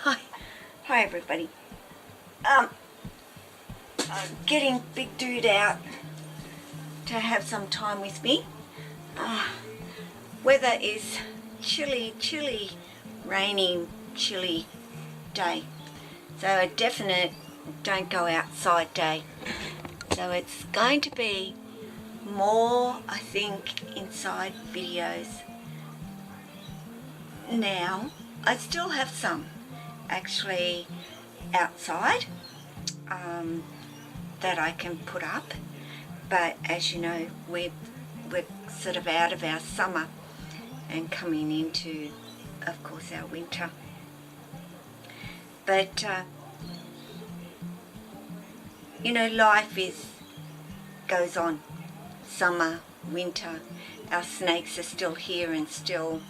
Hi everybody. I'm getting Big Dude out to have some time with me. Weather is chilly, rainy, chilly day. So a definite don't go outside day. So it's going to be more, I think, inside videos. Now, I still have some actually outside that I can put up, but as you know, we're sort of out of our summer and coming into, of course, our winter. But you know, life goes on. Summer, winter, our snakes are still here and still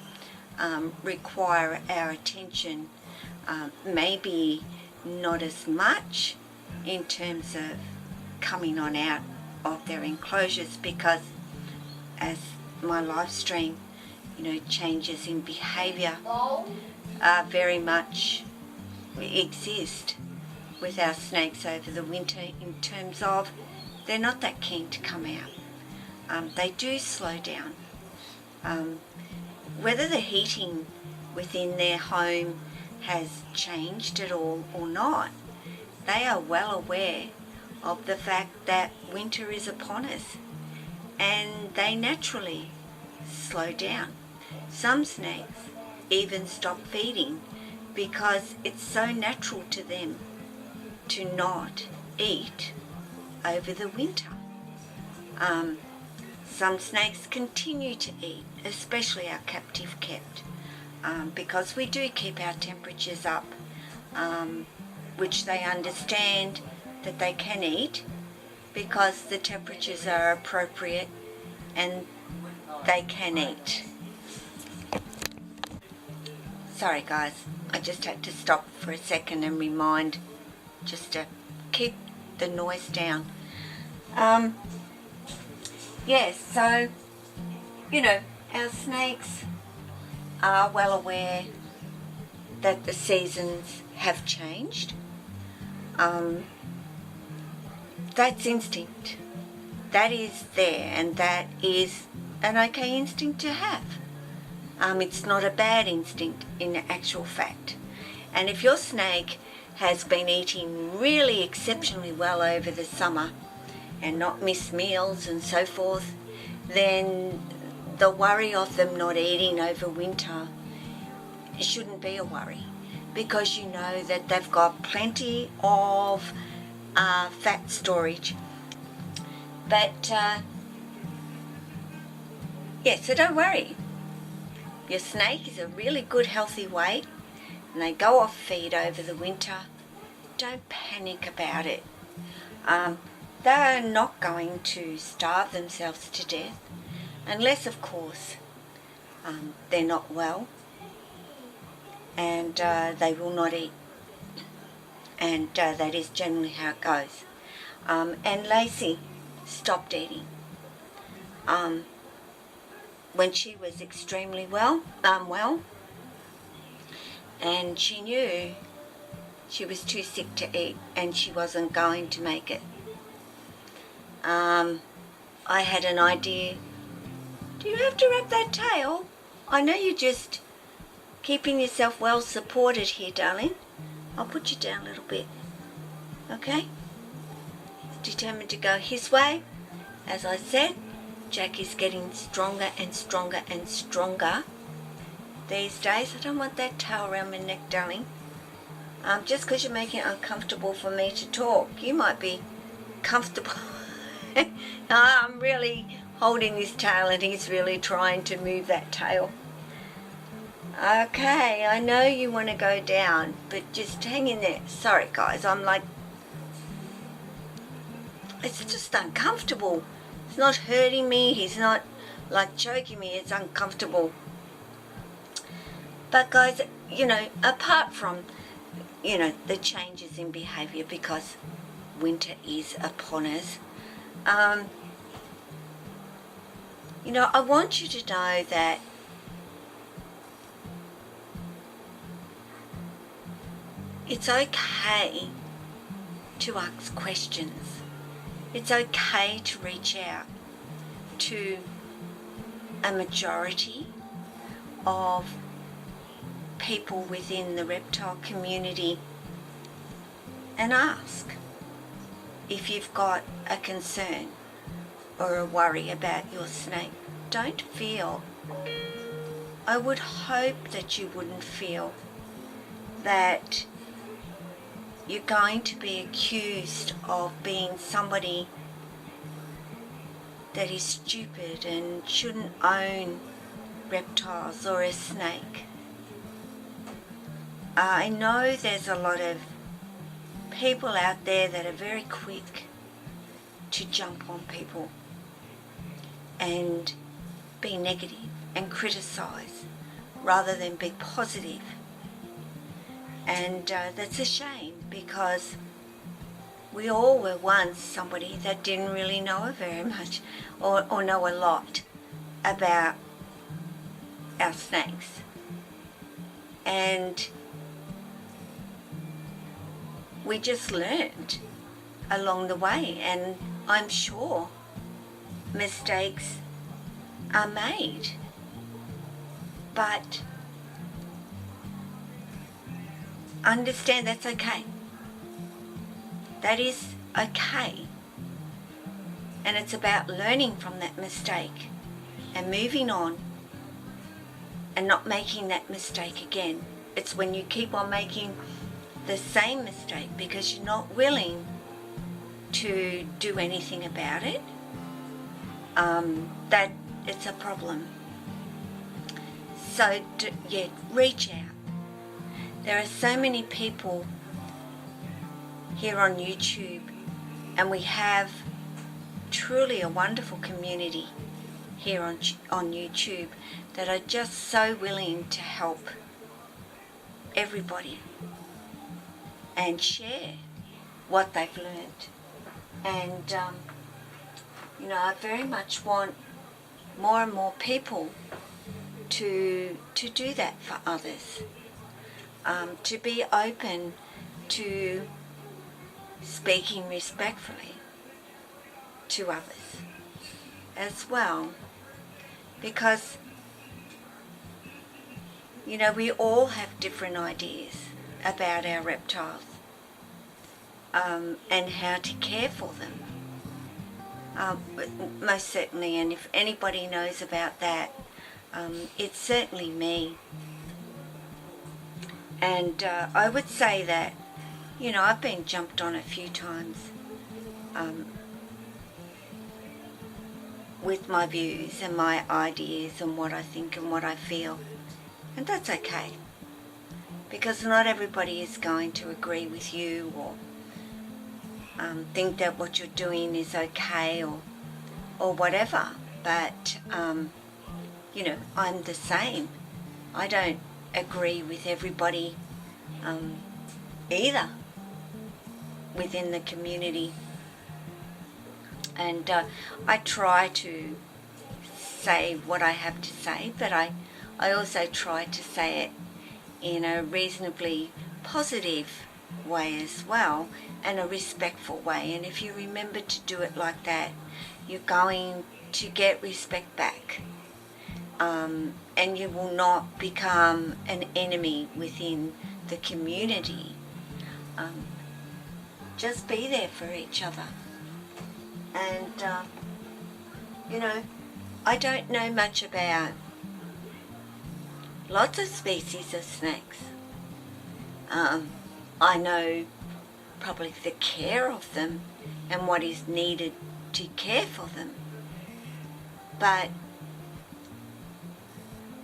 require our attention. Maybe not as much in terms of coming on out of their enclosures, because as my live stream, you know, changes in behaviour very much exist with our snakes over the winter, in terms of they're not that keen to come out. They do slow down. Whether the heating within their home has changed at all or not, they are well aware of the fact that winter is upon us, and they naturally slow down. Some snakes even stop feeding because it's so natural to them to not eat over the winter. Some snakes continue to eat, especially our captive kept, because we do keep our temperatures up, which they understand that they can eat because the temperatures are appropriate and they can eat. Sorry guys, I just had to stop for a second and remind just to keep the noise down. Yes, so, you know, our snakes are well aware that the seasons have changed. That's instinct. That is there, and that is an okay instinct to have. It's not a bad instinct in actual fact. And if your snake has been eating really exceptionally well over the summer and not missed meals and so forth, then the worry of them not eating over winter shouldn't be a worry, because you know that they've got plenty of fat storage. But yeah, so don't worry. Your snake is a really good healthy weight and they go off feed over the winter. Don't panic about it. They're not going to starve themselves to death, unless of course they're not well and they will not eat, and that is generally how it goes. And Lacey stopped eating when she was extremely unwell, and she knew she was too sick to eat and she wasn't going to make it. I had an idea. Do you have to wrap that tail? I know you're just keeping yourself well supported here, darling. I'll put you down a little bit. Okay? He's determined to go his way. As I said, Jack is getting stronger and stronger and stronger these days. I don't want that tail around my neck, darling. Just because you're making it uncomfortable for me to talk, you might be comfortable. I'm really holding this tail and he's really trying to move that tail. Okay, I know you want to go down, but just hang in there. Sorry guys, I'm like, it's just uncomfortable. It's not hurting me, he's not like choking me, it's uncomfortable. But guys, you know, apart from, you know, the changes in behaviour because winter is upon us, you know, I want you to know that it's okay to ask questions. It's okay to reach out to a majority of people within the reptile community and ask if you've got a concern or a worry about your snake. Don't feel, I would hope that you wouldn't feel that you're going to be accused of being somebody that is stupid and shouldn't own reptiles or a snake. I know there's a lot of people out there that are very quick to jump on people and be negative and criticise rather than be positive. And that's a shame, because we all were once somebody that didn't really know very much or know a lot about our snakes. And we just learned along the way, and I'm sure mistakes are made. But understand that's okay. That is okay. And it's about learning from that mistake and moving on and not making that mistake again. It's when you keep on making the same mistake because you're not willing to do anything about it, that it's a problem. So reach out. There are so many people here on YouTube, and we have truly a wonderful community here on YouTube that are just so willing to help everybody and share what they've learned. And I very much want more and more people to do that for others, to be open to speaking respectfully to others as well, because we all have different ideas about our reptiles, and how to care for them, most certainly. And if anybody knows about that, it's certainly me. And I would say that I've been jumped on a few times with my views and my ideas and what I think and what I feel. And that's okay, because not everybody is going to agree with you or think that what you're doing is okay or whatever. But, I'm the same. I don't agree with everybody either within the community. And I try to say what I have to say, but I also try to say it in a reasonably positive way as well, and a respectful way. And if you remember to do it like that, you're going to get respect back, and you will not become an enemy within the community. Just be there for each other. And I don't know much about lots of species of snakes. I know probably the care of them and what is needed to care for them, but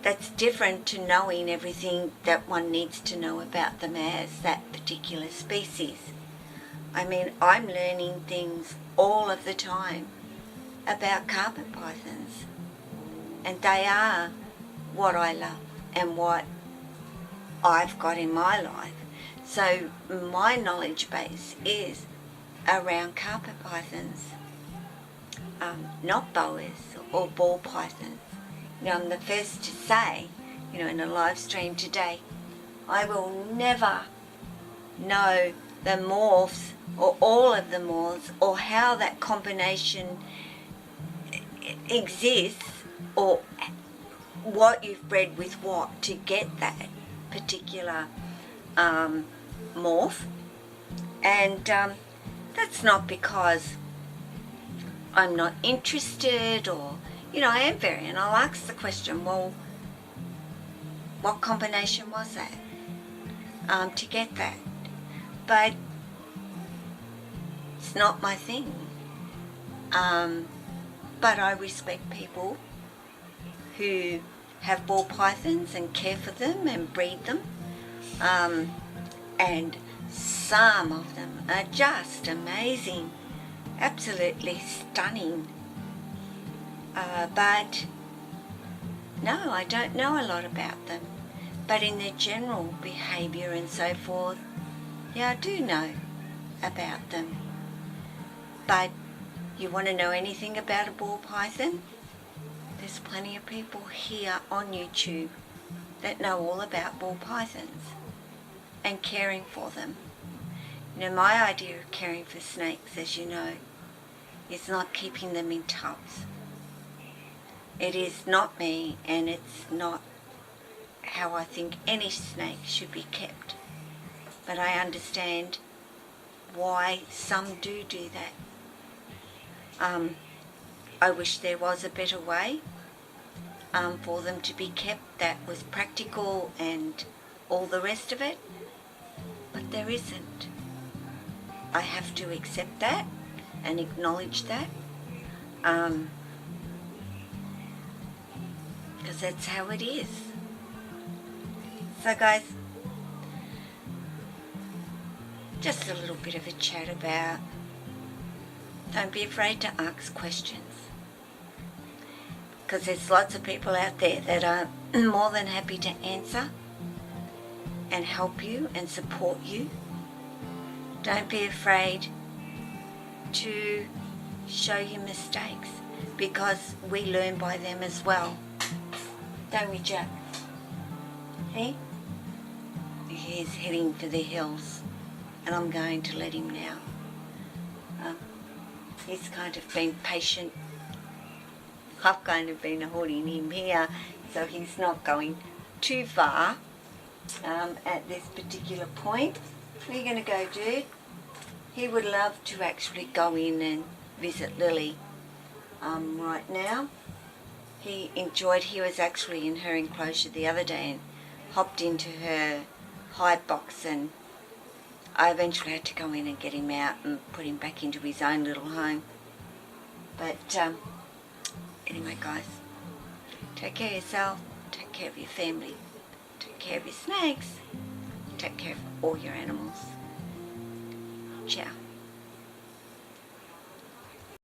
that's different to knowing everything that one needs to know about them as that particular species. I mean, I'm learning things all of the time about carpet pythons, and they are what I love and what I've got in my life. So my knowledge base is around carpet pythons, not boas or ball pythons. I'm the first to say, in a live stream today, I will never know the morphs or all of the morphs or how that combination exists, or what you've bred with what to get that particular morph. And that's not because I'm not interested, or, I am very, and I'll ask the question, well, what combination was that to get that? But it's not my thing. But I respect people who have ball pythons and care for them and breed them. And some of them are just amazing, absolutely stunning. But no, I don't know a lot about them. But in their general behaviour and so forth, yeah, I do know about them. But you want to know anything about a ball python? There's plenty of people here on YouTube that know all about ball pythons and caring for them. My idea of caring for snakes, as you know, is not keeping them in tubs. It is not me, and it's not how I think any snake should be kept. But I understand why some do that. I wish there was a better way for them to be kept that was practical and all the rest of it, but there isn't. I have to accept that and acknowledge that, because that's how it is. So guys, just a little bit of a chat about, don't be afraid to ask questions, because there's lots of people out there that are more than happy to answer and help you and support you. Don't be afraid to show your mistakes, because we learn by them as well. Don't we, Jack? Hey? He's heading for the hills, and I'm going to let him now. He's kind of been patient. I've kind of been holding him here, so he's not going too far at this particular point. Where are you going to go, dude? He would love to actually go in and visit Lily right now. He was actually in her enclosure the other day and hopped into her hide box, and I eventually had to go in and get him out and put him back into his own little home. But anyway, guys, take care of yourself, take care of your family, take care of your snakes, take care of all your animals. Ciao.